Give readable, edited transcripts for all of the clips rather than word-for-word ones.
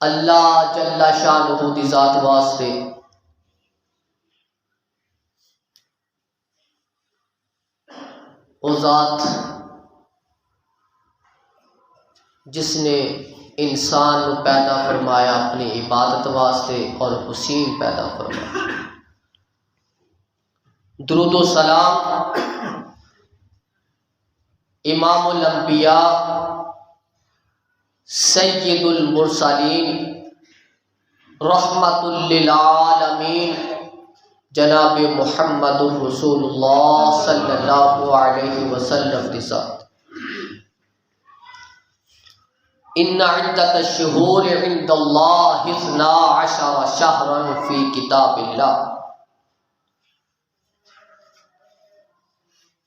اللہ جل شانہ دی ذات واسطے وہ ذات جس نے انسان کو پیدا فرمایا اپنی عبادت واسطے اور حسین پیدا فرمایا. درود و سلام امام الانبیاء سید المرسلین رحمت للعالمین جناب محمد رسول اللہ صلی اللہ علیہ وسلم کے ساتھ. ان عدت الشہور عند اللہ 12 شہرا فی کتاب اللہ.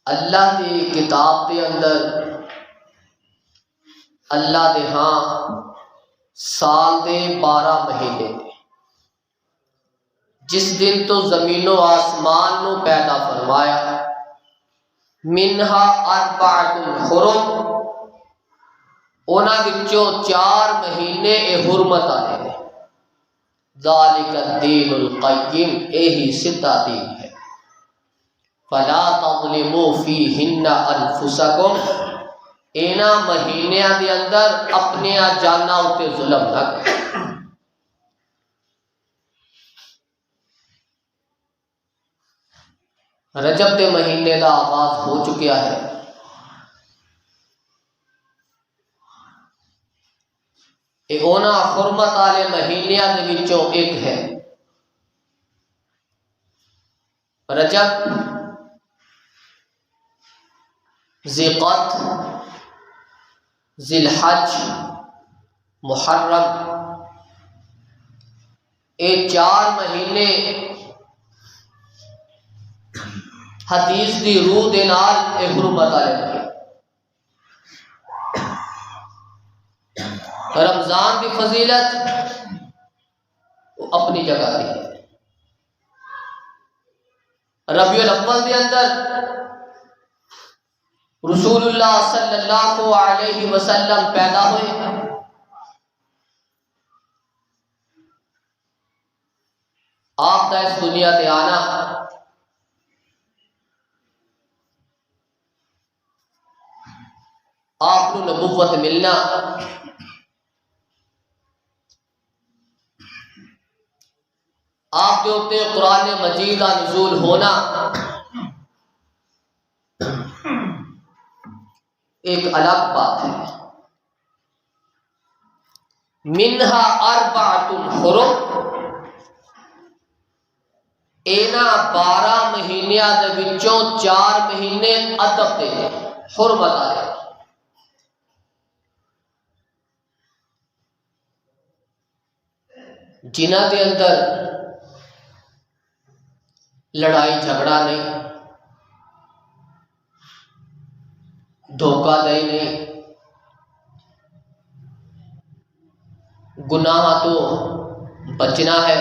اللہ دی کتاب دے اندر اللہ دے ہاں سال دے 12 مہینے نے. جس دن تو زمین و آسمان نو پیدا فرمایا منہا 4 حرم اونا وچوں 4 مہینے اے حرمت آنے نے. ذالک الدین القیم یہی سیدھا دین ہے. فلا تظلموا فیہن انفسکم اینا مہینیاں دے اندر اپنے جانا اتے ظلم نہ کرو. رجب دے مہینے دا آغاز ہو چکیا ہے. اے اونا حرمت والے مہینیاں دے وچوں ایک ہے. رجب، ذی قعد، ذی الحج، محرم، اے 4 مہینے حدیث دی روح دے نال اے حرمت والے مہینے. رمضان دی فضیلت اپنی جگہ دی ہے. ربیع الاول دے اندر رسول اللہ صلی اللہ علیہ وسلم پیدا ہوئے. آپ کا اس دنیا تے آنا آپ کو نبوت ملنا آپ کے اوپر قرآن مجید کا نزول ہونا ایک الگ بات ہے. منہا 4 حرم اینا 12 مہینیاں دے وچوں 4 مہینے ادب دے حرمت آئے. جنہ دے اندر لڑائی جھگڑا نہیں، دھوکہ دہی نہیں، گناہ تو بچنا ہے،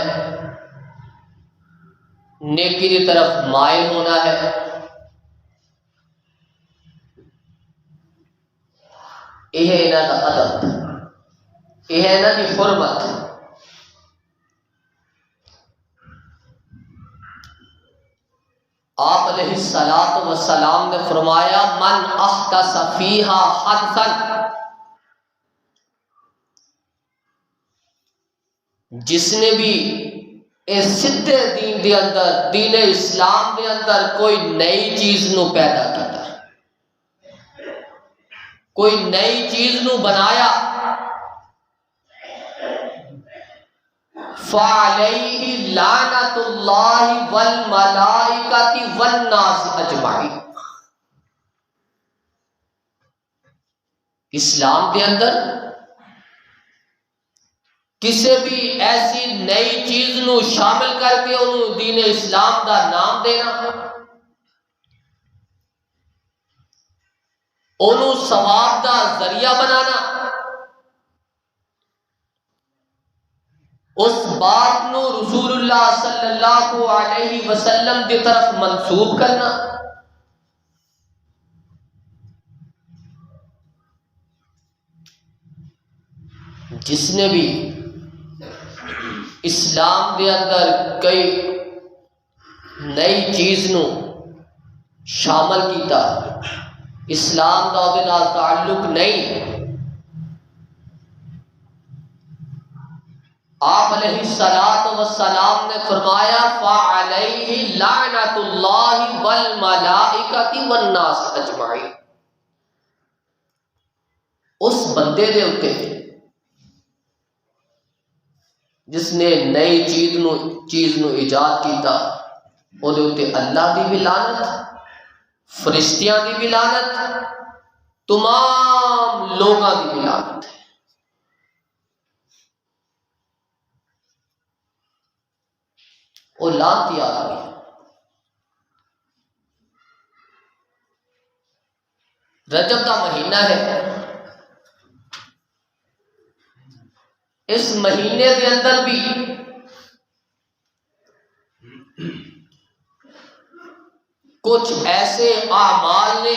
نیکی کی طرف مائل ہونا ہے. یہ ہے انہاں دا ادب، یہ ہے انہاں دی حرمت. آپ علیہ السلام نے فرمایا من احدث فیہا حدثا، جس نے بھی اس سدھے دین دے اندر، دین اسلام دے اندر کوئی نئی چیز نو پیدا کیتا، کوئی نئی چیز نو بنایا، فَعَلَيْهِ لَعْنَةُ اللَّهِ وَالْمَلَائِكَةِ وَالنَّاسِ أَجْمَعِينَ. اسلام کے اندر کسی بھی ایسی نئی چیز نو شامل کر کے انہوں دین اسلام دا نام دینا، انہوں ثواب دا ذریعہ بنانا، اس بات نو رسول اللہ صلی اللہ علیہ وسلم کی طرف منسوب کرنا، جس نے بھی اسلام دے اندر کئی نئی چیز نو شامل کیتا، اسلام دا دے نال تعلق نہیں۔ آپ علیہ الصلوۃ والسلام نے فرمایا فعلیہ لعنۃ اللہ والملائکۃ والناس اجمعین، اس بندے دے اوتے جس نے نئی چیز نو ایجاد کیتا، او دے اوتے اللہ دی بھی لعنت، فرشتیاں دی بھی لعنت، تمام لوگاں دی بھی لعنت ہے۔ وہ لعنتی آدمی ہے۔ رجب کا مہینہ ہے، اس مہینے کے اندر بھی کچھ ایسے اعمال نے،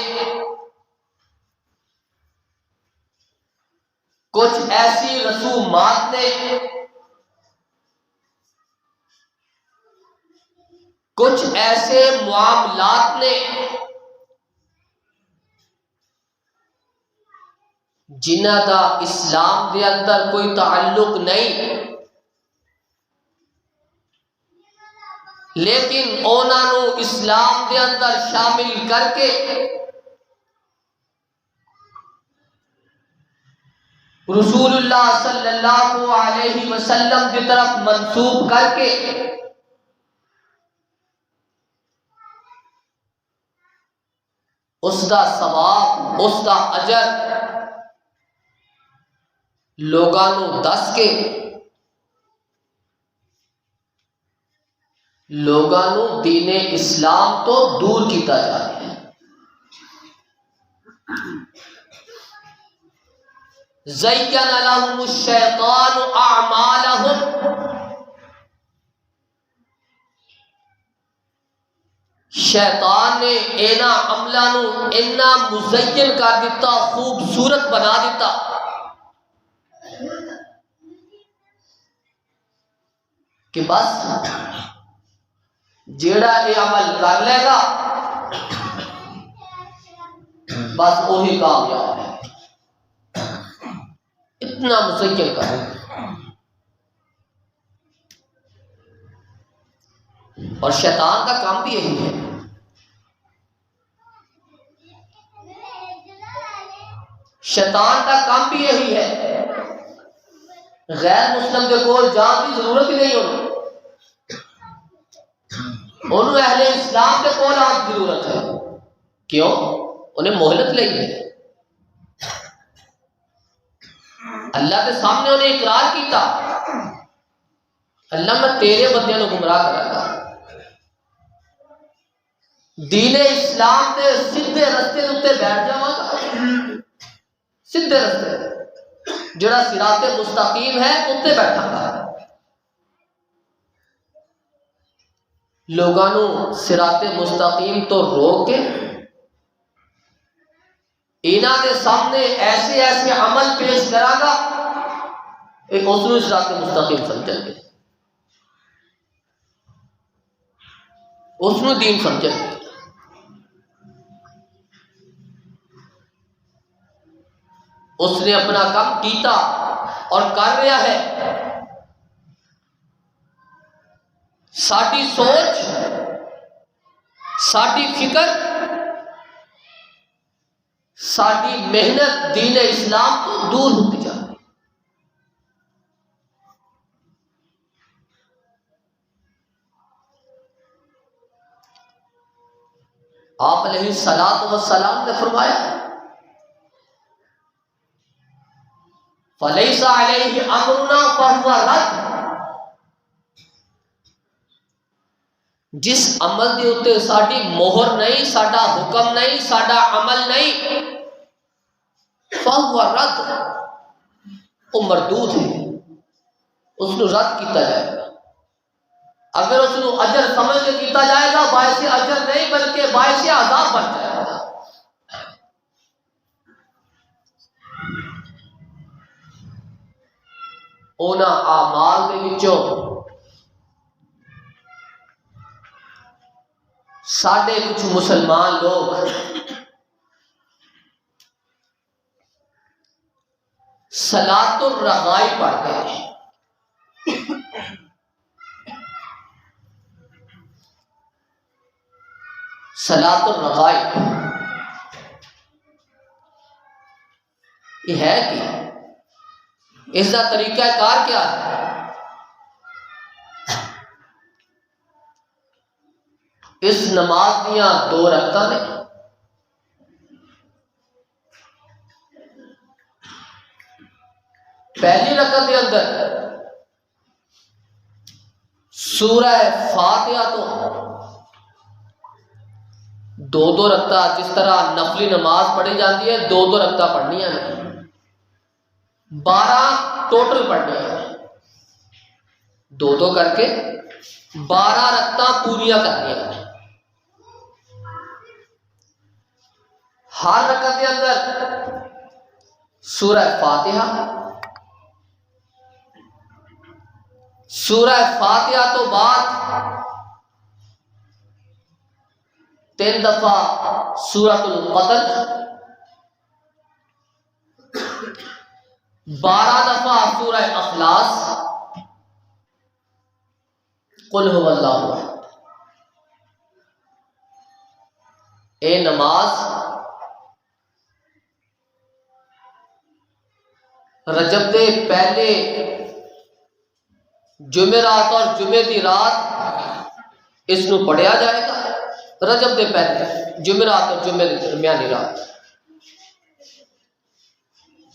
کچھ ایسی رسومات نے، کچھ ایسے معاملات نے جنہ دا اسلام دے اندر کوئی تعلق نہیں، لیکن انہاں نو اسلام دے اندر شامل کر کے رسول اللہ صلی اللہ علیہ وسلم کی طرف منسوب کر کے اس دا ثواب، اس دا اجر لوگاں نو دس کے لوگاں نو دین اسلام تو دور کیتا جا رہا ہے۔ زین لهم الشیطان اعمالهم، شیطان نے اینا عملہ نو اینا مزین کر دیتا، خوبصورت بنا دیتا کہ بس جیڑا یہ عمل کر لے گا بس وہی کامیاب ہے، اتنا مزین کر۔ اور شیطان کا کام بھی یہی ہے، شیطان کا کام بھی یہی ہے۔ غیر مسلم کے کول جان کی ضرورت ہی نہیں ہوتی، انہوں اہل اسلام کے کول آن کی ضرورت ہے۔ کیوں؟ انہیں مہلت لئی ہے۔ اللہ کے سامنے انہیں اقرار کیتا، اللہ میں تیرے بندیاں نو گمراہ کرا گا، دین اسلام کے سیدھے رستے کے اوپر بیٹھ جاواں گا، سیدھے رستے جڑا صراط مستقیم ہے اتنے بیٹھا گا۔ لوگاں نو صراط مستقیم تو روک کے انہاں دے سامنے ایسے ایسے عمل پیش کرا گا ایک اس نو صراط مستقیم سمجھیں گے، اس نو دین سمجھیں گے۔ اس نے اپنا کام کیتا اور کر رہا ہے۔ ساری سوچ، ساری فکر، ساری محنت دین اسلام تو دور ہوتی جا رہی۔ آپ علیہ الصلوۃ والسلام نے فرمایا فَلَيْسَ عَلَيْهِ أَمْرُنَا فَهُوَ رَدٌّ، جس عمل دے اوتے ساڈی مہر نہیں، ساڈا حکم نہیں، ساڈا عمل نہیں، فَهُوَ رَدٌّ، وہ مردود ہے، اس کو رد کیتا جائے گا۔ اگر اس کو اجر سمجھ کے کیتا جائے گا باعث اجر نہیں بلکہ باعث عذاب بن جائے گا۔ اونا اعمال دے وچوں ساڈے کچھ مسلمان لوگ صلاۃ الرغائب پڑھتے ہیں۔ صلاۃ الرغائب یہ ہے کہ اس کا طریقہ کار کیا ہے؟ اس نماز دیا 2 رکعتاں نے، پہلی رکعت کے اندر سورہ فاتحہ تو 2 رکعت، جس طرح نفلی نماز پڑھی جاتی ہے 2 رکعتاں پڑھنی ہیں، 12 ٹوٹل پڑھنی ہیں، 2 کر کے 12 رکعتاں پوریاں کرنی ہیں۔ ہر رکعت کے اندر سورہ فاتحہ، سورہ فاتحہ تو بعد 3 دفعہ سورۃ القدر، 12 دفعہ سورہ اخلاص، قل هو اللہ احد۔ اے نماز رجب دے پہلے جمعرات اور جمعے دی رات اس نو پڑھیا جائے گا، رجب دے پہلے جمعرات اور جمعے دی درمیانی رات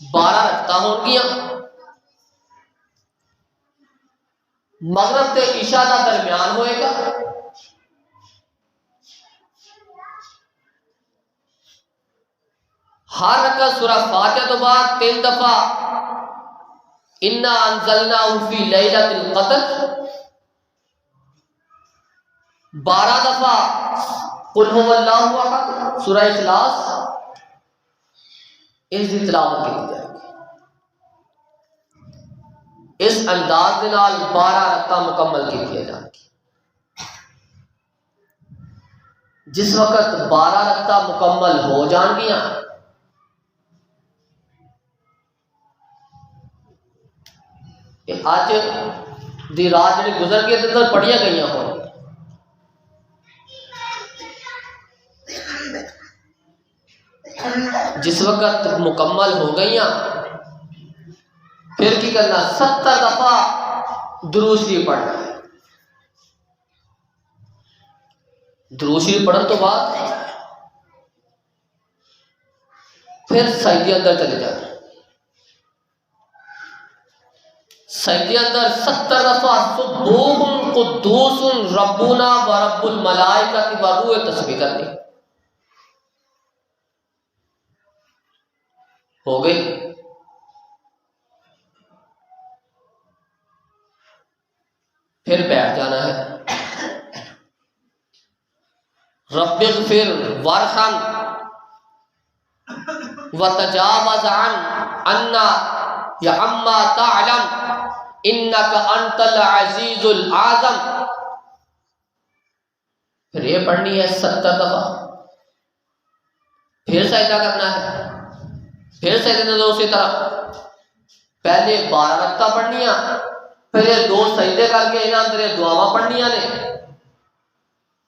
12 رکعتاں ہون گیاں۔ مغرب تے عشاء دا درمیان ہوئے گا، ہر رکعت سورہ فاتحہ تو بعد 3 دفعہ انا انزلناہ فی لیلۃ القدر، 12 دفعہ قل هو اللہ احد، سورہ اخلاص، اس کی تلاوت کی جائے گی۔ اس انداز کے نال 12 رکعتاں مکمل کی جائیں گی۔ جس وقت 12 رکعتاں مکمل ہو جان گیاں، اج دی رات جڑی گزر کے اندر پڑھیا گئی ہوں، جس وقت مکمل ہو گئی پھر کی کرنا، 70 دفعہ درود شریف پڑھنا ہے۔ درود شریف پڑھن تو بعد پھر سجدے اندر چلے جانا، سجدے اندر 70 دفعہ سبوح قدوس ربنا و رب الملائکۃ و روح تسبیح کرنی ہو گئی۔ پھر بیٹھ جانا ہے، رب اغفر وارحم وتجاوز عنا یا عما تعلم انک انت العزیز الاعظم۔ پھر یہ پڑھنی ہے 70 دفعہ، پھر سجدہ کرنا ہے، پھر سجدے میں اسی طرح پہلے 12 رکعتاں پڑھنیاں، پھر یہ 2 سجدے کر کے انہاں اندر دعاواں پڑھنیاں نے۔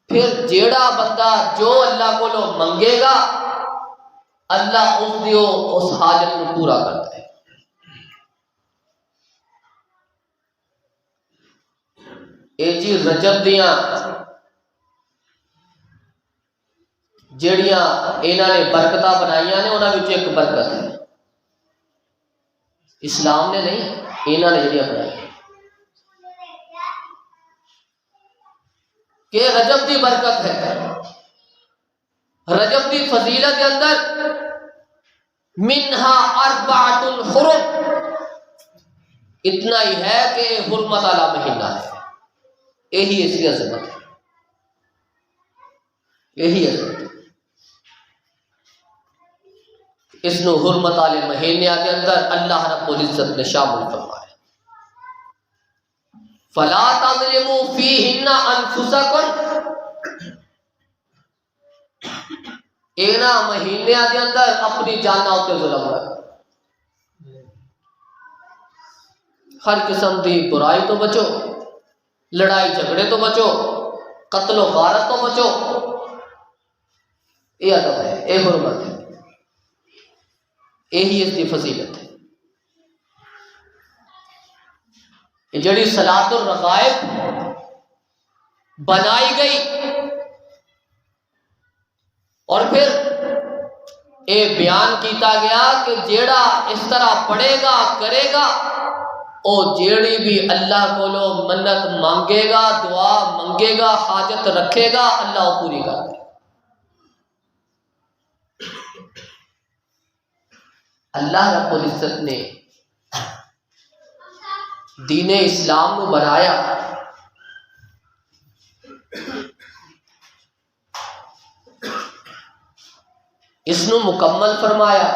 پھر جیڑا بندہ جو اللہ کو منگے گا اللہ اس حاجت کو پورا کرتا ہے۔ اے جی رجب دیاں جیڑیاں انہاں نے برکتاں بنائیاں نے، انہاں وچ ایک برکت ہے، اسلام نے نہیں، انہاں نے جیڑیاں بنائی کہ رجب دی برکت ہے۔ رجب دی فضیلت کے اندر منہا 4 حرم، اتنا ہی ہے کہ حرمت والا مہینہ ہے، یہی اس کی عظمت ہے، یہی عظمت ہے۔ اس نو حرمت والے مہینے کے اندر اللہ رب العزت نے شامل فرمایا، فلا تظلموا فیہن انفسکم، اینا مہینے دے اندر اپنی جاناں تے ظلم نہ کرو، ہر قسم دی برائی تو بچو، لڑائی جھگڑے تو بچو، قتل و غارت تو بچو۔ یہ ادب ہے، یہ حرمت ہے، یہی اس کی فضیلت ہے۔ یہ جڑی صلاۃ الرغائب بنائی گئی اور پھر یہ بیان کیتا گیا کہ جیڑا اس طرح پڑھے گا کرے گا او جیڑی بھی اللہ کو منت مانگے گا، دعا منگے گا، حاجت رکھے گا، اللہ وہ پوری کر دے۔ اللہ رب العزت نے دین اسلام کو بنایا اس نو مکمل فرمایا،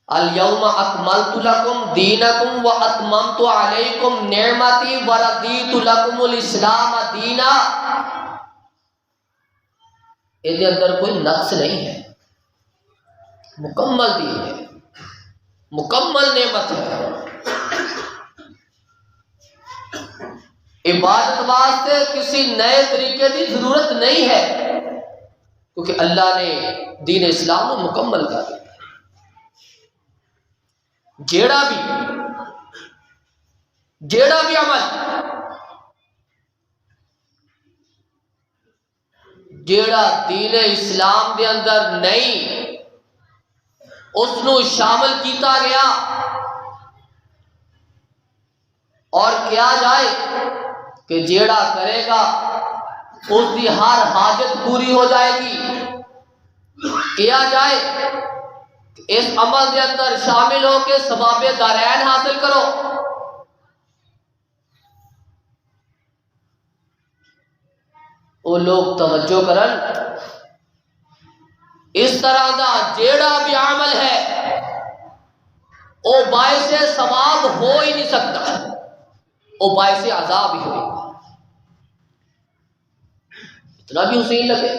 الیوم اکملت لکم دینکم و اتممت علیکم نعمتی و رضیت لکم الاسلام دینا۔ اس کے اندر کوئی نقص نہیں ہے، مکمل دین ہے، مکمل نعمت ہے۔ عبادت واسطے کسی نئے طریقے کی ضرورت نہیں ہے، کیونکہ اللہ نے دین اسلام کو مکمل کر دیا۔ جیڑا بھی عمل جیڑا دین اسلام دے اندر نہیں اس نو شامل کیتا گیا اور کیا جائے کہ جیڑا کرے گا اس کی ہر حاجت پوری ہو جائے گی، کیا جائے اس عمل کے اندر شامل ہو کے ثواب دارین حاصل کرو۔ وہ لوگ توجہ کرن، اس طرح دا جیڑا بھی عمل ہے وہ باعث ثواب ہو ہی نہیں سکتا، وہ باعث عذاب ہی ہوگا۔ اتنا بھی حسین لگے،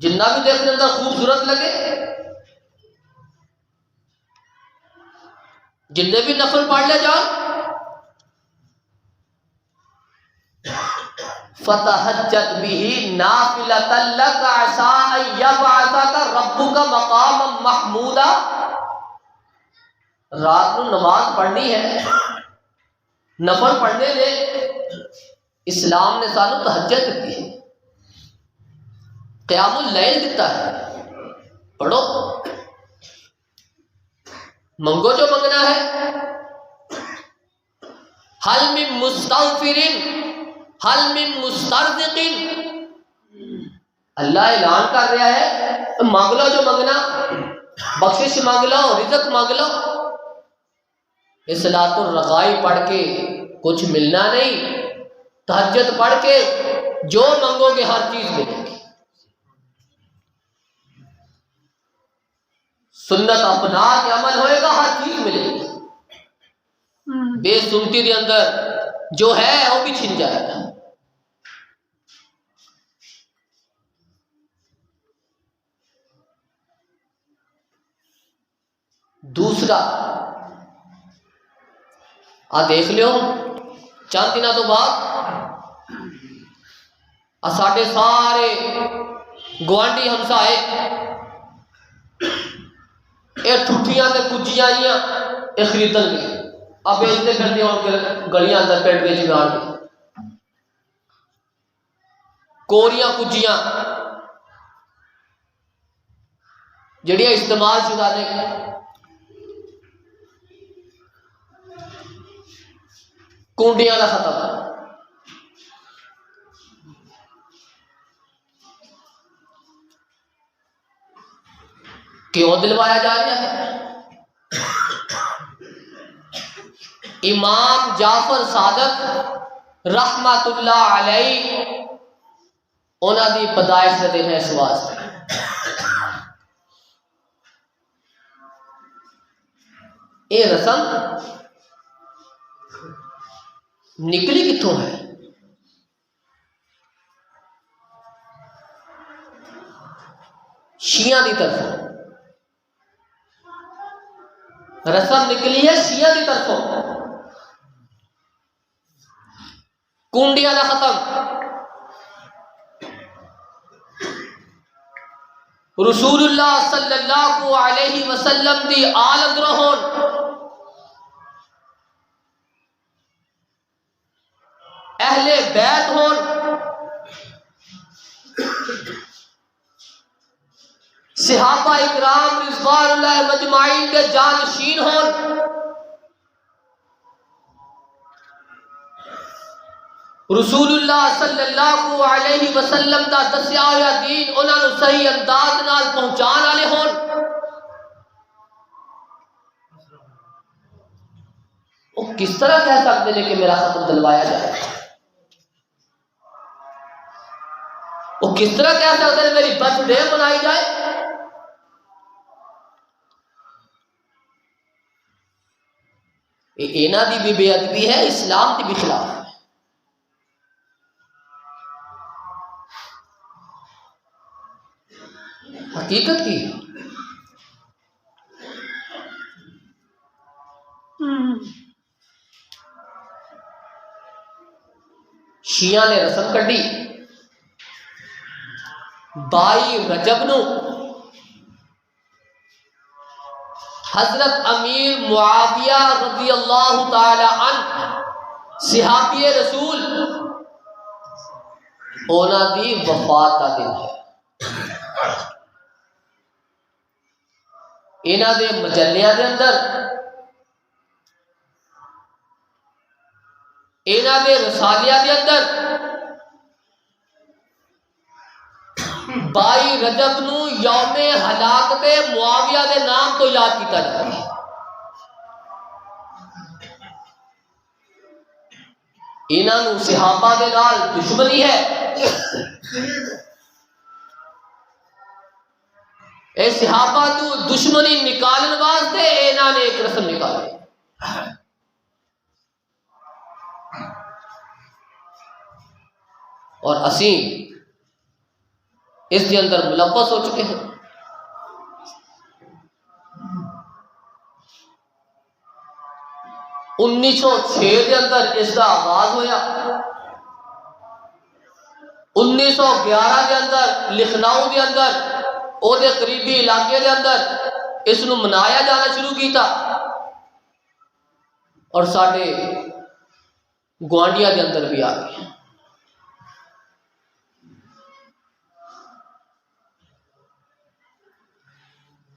جنہ بھی دیکھنے اندر خوبصورت لگے، جتنے بھی نفل پڑھ لے جان، فتحجت به نافلۃ لک عسى ان یبعثک ربک مقاما محمودا۔ رات کو نماز پڑھنی ہے، نفل پڑھنے دے، اسلام نے سانو تہجد دی ہے، قیام اللیل دیتا ہے، پڑھو، منگو جو منگنا ہے۔ حل من مستغفر حل من مسترزق، اللہ اعلان کر رہا ہے مانگ لو جو منگنا، بخشش مانگ لو، رزق مانگ لو۔ صلاۃ الرغائب پڑھ کے کچھ ملنا نہیں، تہجد پڑھ کے جو منگو گے ہر چیز ملے گی۔ سنت اپنا کے عمل ہوئے گا، ہر چیز ملے گی۔ بے سنتی کے اندر جو ہے وہ بھی چھن جائے گا۔ دوسرا دیکھ لیو، چند دنوں تو بعد ساڈے سارے گوانڈی ہمسائے یہ ٹھٹیاں تے کجیاں آئیاں یہ خریدن گے، اب بیچتے کرتے ہوں گے گلیاں اندر پینٹ بیچ گان گے، کوریاں کجیاں جڑیاں استعمال شدہ نے، کونڈیاں کا ختم، کیوں دلوایا جا رہا ہے؟ امام جعفر صادق رحمت اللہ علیہ انہاں دی پیدائش دے دن ہے اس واسطے۔ یہ رسم نکلی کتوں ہے؟ شیعہ دی طرفوں رسم نکلی ہے شیعہ دی طرفوں کنڈیاں دا ختم رسول اللہ صلی اللہ علیہ وسلم دی آل اندروں ہون اہل بیت ہون صحابہ اکرام رضوان اللہ مجمعین کے جانشین ہون رسول اللہ صلی اللہ علیہ وسلم دا دسیا ہوا دین انہاں نوں صحیح انداز نال پہنچان والے ہون وہ کس طرح کہہ سکتے ہیں کہ میرا ختم دلوایا جائے وہ کس طرح کہہ سکتے ہیں میری برتھ ڈے منائی جائے اینا دی بھی بے ادبی ہے اسلام دی بھی خلاف ہے حقیقت کی شیعہ نے رسم کڈی 22 رجب نو حضرت امیر معاویہ رضی اللہ تعالی عنہ صحابی رسول اونا دی وفات کا دن ہے اینا دے مجلیاں دے اندر اینا دے رسالیاں دے اندر 22 رجب نو یوم ہلاکت معاویہ دے نام تو یاد کیتا جاتا ہے اینا نو صحابہ دے نال دشمنی ہے اے صحابہ تو دشمنی نکالن واسطے اینا نے ایک رسم نکالی اور اسی اس کے اندر ملوث ہو چکے ہیں 1906 کے اندر اس کا آغاز ہویا 1911 کے اندر لکھنؤ کے اندر او دے قریبی علاقے دے اندر اس نو منایا جانا شروع کیتا اور ساڈے گوانڈیا کے اندر بھی آ گیا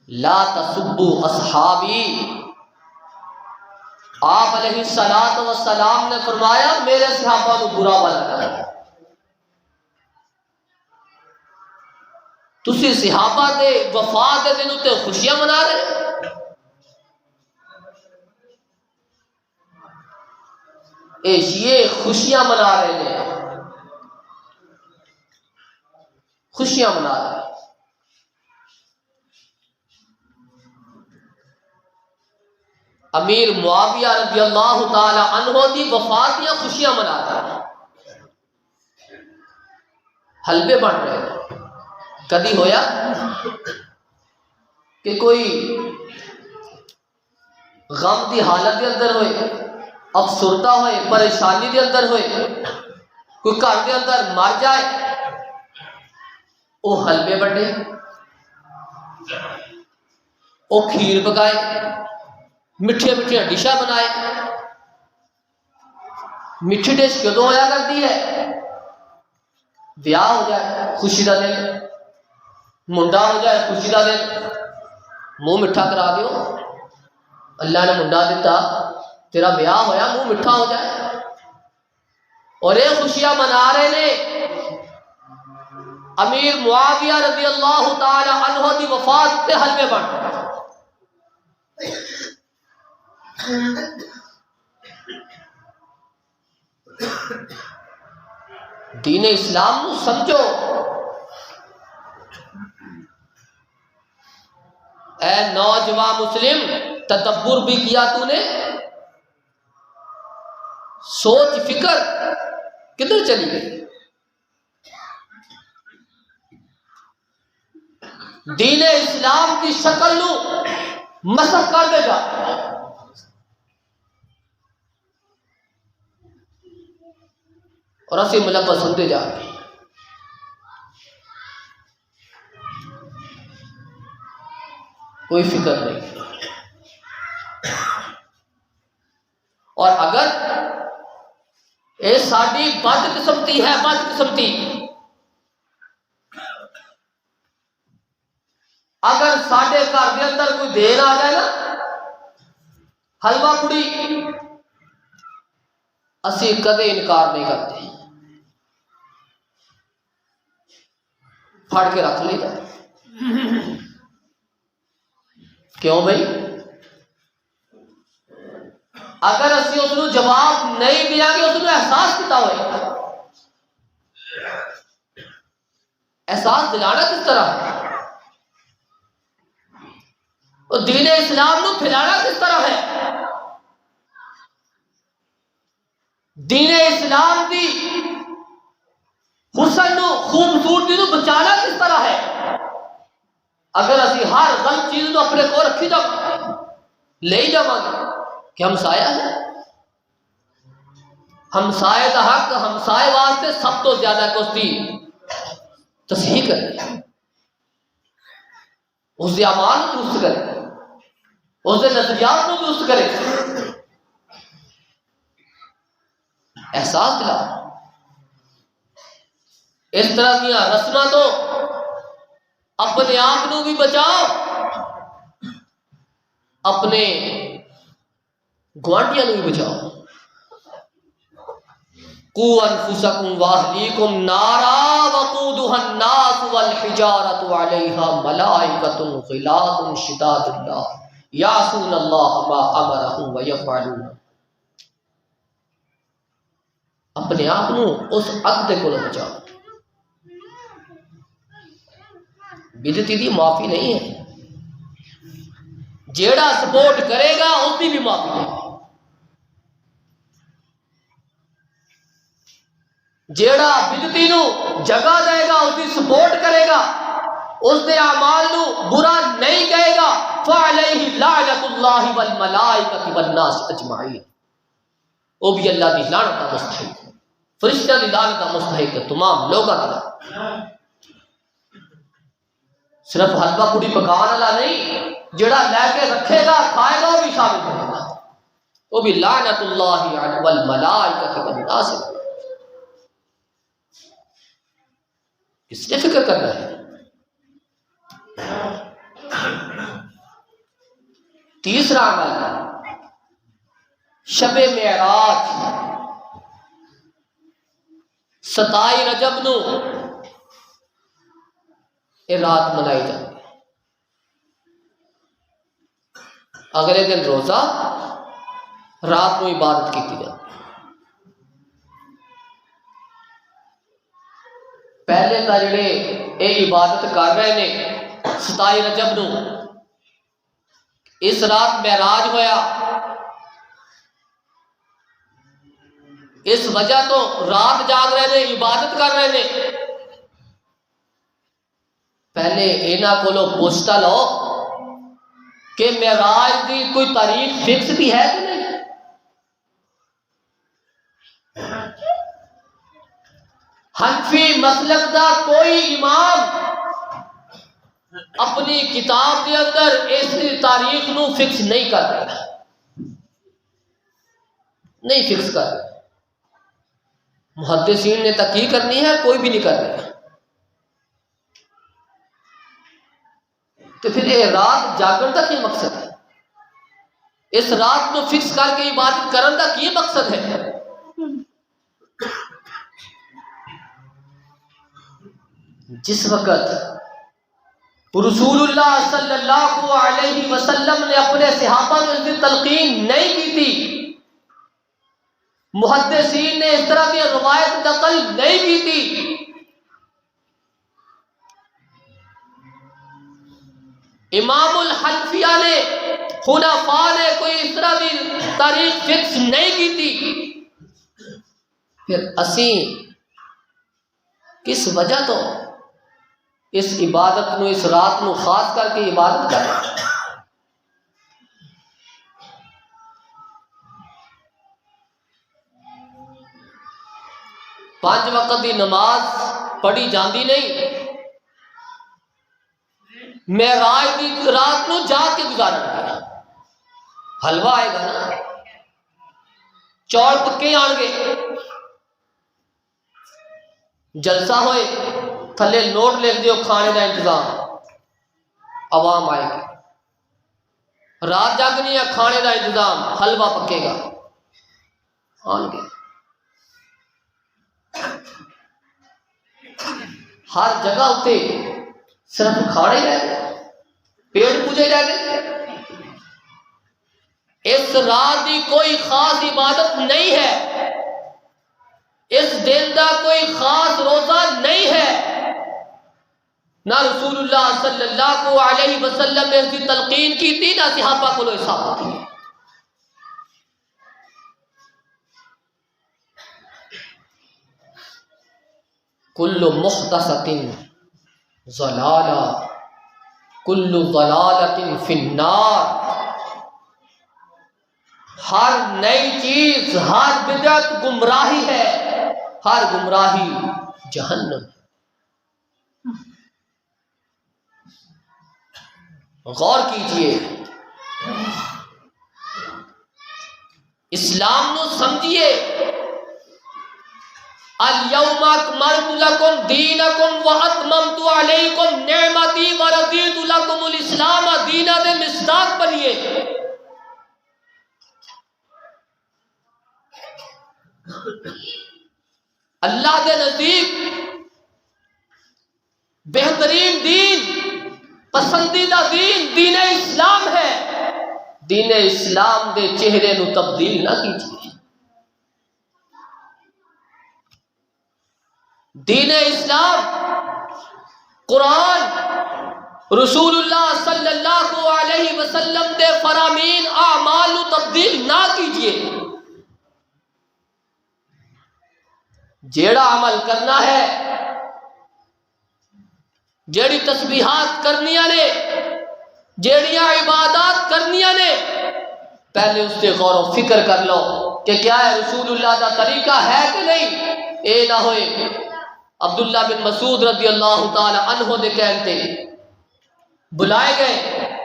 لا تسبوا اصحابی آپ علیہ السلام نے فرمایا میرے صحابہ کو برا بھلا نہ کرو تسی صحابہ دے وفات دے دن تے خوشیاں منا رہے اے شیعہ خوشیاں منا رہے ہیں خوشیاں منا رہے ہیں امیر معاویہ رضی اللہ تعالی عنہ دی وفات یا خوشیاں مناتا ہے حلبے بن رہے ہیں کدی ہویا کہ کوئی غم دی حالت کے اندر ہوئے افسردہ ہوئے پریشانی کے اندر ہوئے کوئی گھر کے اندر مر جائے وہ حلبے بننے وہ کھیر پکائے میٹھے میٹھے ڈشاں بنائے میٹھی ڈش کدوں ہویا کرتی ہے بیاہ ہو جائے خوشی کا دن منڈا ہو جائے خوشی کا دن منہ میٹھا کرا دیو اللہ نے منڈا دیتا تیرا بیاہ ہویا منہ میٹھا ہو جائے اور یہ خوشیاں منا رہے نے امیر معاویہ رضی اللہ تعالی عنہ دی وفات تے حلوے بن رہے دین اسلام نو سمجھو اے نوجوان مسلم تدبر بھی کیا تو نے سوچ فکر کدھر چلی گئی دین اسلام کی شکل نو مسخ کر دے جا اور اسی ملبس ہوتے جا رہے کوئی فکر نہیں. اور اگر یہ ساری بد قسمتی ہے، بد قسمتی، اگر ساڈے گھر کے اندر کوئی دیر آ جائے نا حلوہ پوڑی، اسی کدے انکار نہیں کرتے، پھڑ کے رکھ لیتا. کیوں بھائی؟ اگر اسی اس کو جواب نہیں دیا گے اس کو احساس کتا ہوئے گا؟ احساس دلانا کس طرح ہے؟ اور دین اسلام کو پھیلانا کس طرح ہے؟ دین اسلام کی حسن نو خوبصورتی نو بچانا کس طرح ہے؟ اگر اسی ہر غلط چیز نو اپنے کو رکھی جا لے جاواں گے کہ ہمسایا ہے، ہمسائے کا حق ہمسائے واسطے سب تو زیادہ کہ اس کی تصحیح کرے، اس کے اعمال کو درست کرے، اس کے نظریات کو درست کرے، احساس دلا. اس طرح کی رسماں تو اپنے آپ کو بھی بچاؤ، اپنے گوانٹیاں کو بھی بچاؤ. قوا انفسکم واہلیکم نارا وقودها الناس والحجارۃ علیہا ملائکۃ غلاظ شداد یعصون اللہ ما امرهم ویفعلون. اپنے آپ کو اس عقد کو بچاؤ. بدعتی دی معافی نہیں ہے، جیڑا سپورٹ کرے گا اس کی بھی معافی نہیں. جیڑا بدعتی نو جگہ دے گا اس کی سپورٹ کرے گا، اس دے اعمال نو برا نہیں کہے گا، فعلیہ لعنۃ اللہ والملائکۃ والناس اجمعین، وہ بھی اللہ کی لعنت کا مستحق ہے، فرشتہ کی لعنت کا مستحق ہے، تمام لوگوں کی لعنت. صرف حلوہ پوڑی پکان والا نہیں، جڑا لے کے رکھے گا کھائے گا وہ بھی شامل ہوگا، وہ بھی لعنت اللہ والملائکۃ والناس. اس نے فکر کرنا ہے. تیسرا عمل شب معراج، 27 رجب نو یہ رات منائی جاتی ہے. اگلے دن روزہ، رات کو عبادت کی جاتی ہے. پہلے تو جڑے یہ عبادت کر رہے ہیں 27 رجب نو، اس رات معراج ہویا، اس وجہ تو رات جاگ رہے ہیں، عبادت کر رہے ہیں. پہلے انہاں کولوں پوچھتا لو کہ معراج کی کوئی تاریخ فکس بھی ہے کہ نہیں. حنفی مسلک دا کوئی امام اپنی کتاب کے اندر اس تاریخ نو فکس نہیں کر رہا، نہیں فکس کر رہا. محدثین نے تحقیق کرنی ہے، کوئی بھی نہیں کر رہا. تو پھر یہ رات جاگن کا کیا مقصد ہے؟ اس رات کو فکس کر کے عبادت کرنے کا کیا مقصد ہے؟ جس وقت رسول اللہ صلی اللہ علیہ وسلم نے اپنے صحابہ کو اس کی تلقین نہیں کی تھی، محدثین نے اس طرح کی روایت نقل نہیں کی تھی، امام الحنفیہ نے، حنفاء نے کوئی اس طرح کی تاریخ فکس نہیں کی تھی، پھر اسی کس وجہ تو اس عبادت نو، اس رات نو خاص کر کے عبادت کریں. 5 وقت دی نماز پڑھی جاندی نہیں، معراج دی رات نو جا کے گزارن گے. حلوہ آئے گا نا، چور پکے آن گے، جلسہ ہوئے تھلے نوٹ لکھ دیو کھانے کا انتظام، عوام آئے گی. رات جاگنی ہے، کھانے کا انتظام، حلوہ پکے گا، آن گے. ہر جگہ اتنے صرف کھانے رہ گئے، پیڑ پوجے رہ گئے. اس رات کی کوئی خاص عبادت نہیں ہے، اس دن کا کوئی خاص روزہ نہیں ہے، نہ رسول اللہ صلی اللہ علیہ وسلم نے اس کی تلقین کی تھی، نہ صحابہ کو ثابت کی. کل محدثۃ ضلالہ کل ضلالۃ فی النار. ہر نئی چیز، ہر بدعت گمراہی ہے، ہر گمراہی جہنم. غور کیجئے، اسلام نو سمجھیے. الیوم اکملت لکم دینکم واتممت علیکم نعمتی ورضیت لکم الاسلام دینا دے مصداق بنیے. اللہ کے نزدیک بہترین دین، پسندیدہ دین دین اسلام ہے. دین اسلام دے چہرے نو تبدیل نہ کیجیے. دین اسلام، قرآن، رسول اللہ صلی اللہ علیہ وسلم دے فرامین اعمال نو تبدیل نہ کیجیے. جیڑا عمل کرنا ہے، جیڑی تسبیحات کرنیاں نے، جیڑیاں عبادات کرنیاں نے، پہلے اس سے غور و فکر کر لو کہ کیا ہے رسول اللہ کا طریقہ ہے کہ نہیں. اے نہ ہوئے عبداللہ بن مسعود رضی اللہ تعالی عنہ دے کہتے بلائے گئے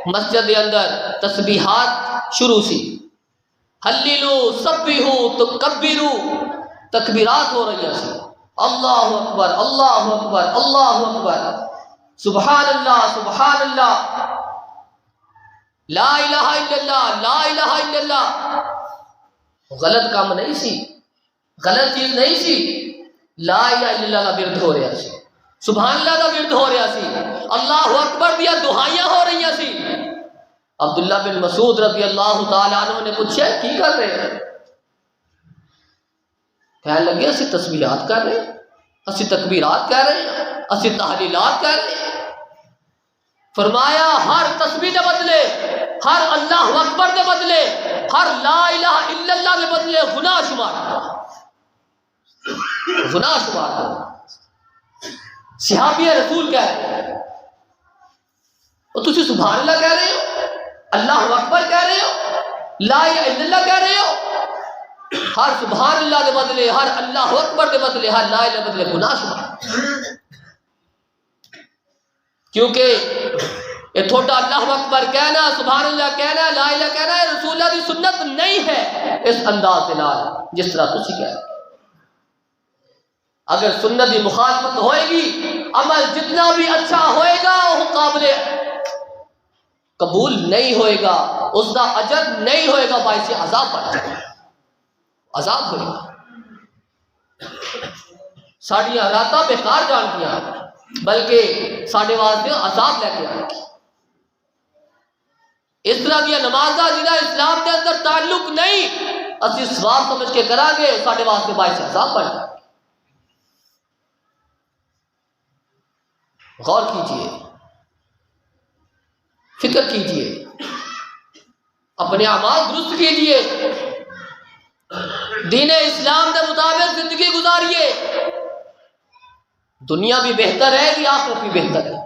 مسجد دے اندر، تسبیحات شروع سی، حلیلو سبحو تکبرو، تکبیرات ہو رہی ہیں، اللہ اکبر اللہ اکبر اللہ اکبر، سبحان اللہ سبحان اللہ، لا الہ الا اللہ لا الہ الا اللہ. غلط کام نہیں سی، غلط چیز نہیں سی. لا الہ الا اللہ کا ورد ہو رہا سی، سبحان اللہ کا ورد ہو رہا سی، اللہ اکبر دیا دعائیاں ہو رہی سی. عبداللہ بن مسعود رضی اللہ تعالی عنہ نے پوچھا کی کر رہے ہیں؟ کہنے لگے اسی تسبیحات کر رہے ہیں، اسی تکبیرات کر رہے ہیں، اسی تحلیلات کر رہے ہیں. فرمایا ہر تسبیح دے بدلے، ہر اللہ اکبر دے بدلے، ہر لا الہ الا اللہ دے بدلے گناہ شمار، گناہ شمار. صحابی رسول کہہ رہے ہیں، اور تسی سبحان اللہ کہہ رہے ہو، اللہ اکبر کہہ رہے ہو، لا الہ الا اللہ کہہ رہے ہو. ہر سبحان اللہ دے بدلے، ہر اللہ اکبر دے بدلے، ہر لا الہ بدلے گناہ شمار. کیونکہ یہ تھوڑا اللہ اکبر کہنا، سبحان اللہ کہنا، لا الہ کہنا ہے رسول اللہ کی سنت نہیں ہے اس انداز کے نال جس طرح تسی کہہ رہے. اگر سنت کی مخالفت ہوئے گی، عمل جتنا بھی اچھا ہوئے گا وہ قابل قبول نہیں ہوئے گا، اس کا اجر نہیں ہوئے گا، باعث عذاب بن جائے گا، عذاب ہوئے گا. ساڑیاں راتاں بیکار جان گیا، بلکہ ساڑھے واسطے عذاب لے کے آئے گی. اس طرح کی نمازاں جنہاں اسلام کے اندر تعلق نہیں، اسی ثواب سمجھ کے کرا گے، ساڑھے واسطے باعث عذاب بن جائے گا. غور کیجئے، فکر کیجئے، اپنے اعمال درست کیجئے، دین اسلام کے مطابق زندگی گزاریے. دنیا بھی بہتر ہے کہ آخرت بھی بہتر ہے؟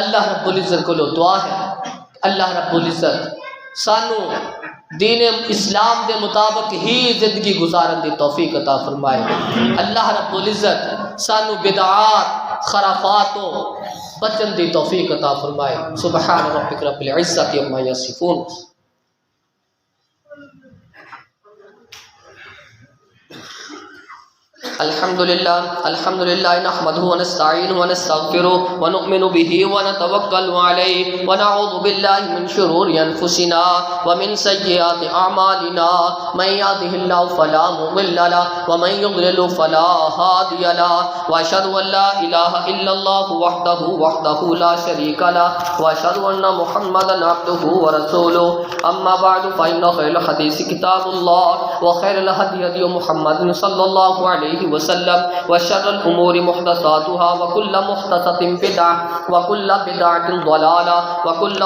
اللہ رب العزت کو دعا ہے اللہ رب العزت سانو دین اسلام دے مطابق ہی زندگی گزارن دی توفیق عطا فرمائے۔ اللہ رب العزت سانو بدعات خرافات و بچن دی توفیق عطا فرمائے۔ سبحان ربک رب العزت عما یصفون۔ الحمدللہ نحمده ونستعینه ونستغفره ونؤمن به ونتوکل علیہ ونعوذ باللہ من شرور انفسنا ومن سیئات اعمالنا من یهده اللہ فلا مضل له ومن یضلل فلا هادی له واشهد ان لا الہ الا اللہ وحدہ لا شریک له واشهد ان محمدا عبده ورسوله اما بعد فإن خير الحديث كتاب الله وخير الهدي هدي محمد صلى الله عليه وسلم وشر الأمور محدثاتها وكل محدثة بدعة وكل بدعة ضلالة وكل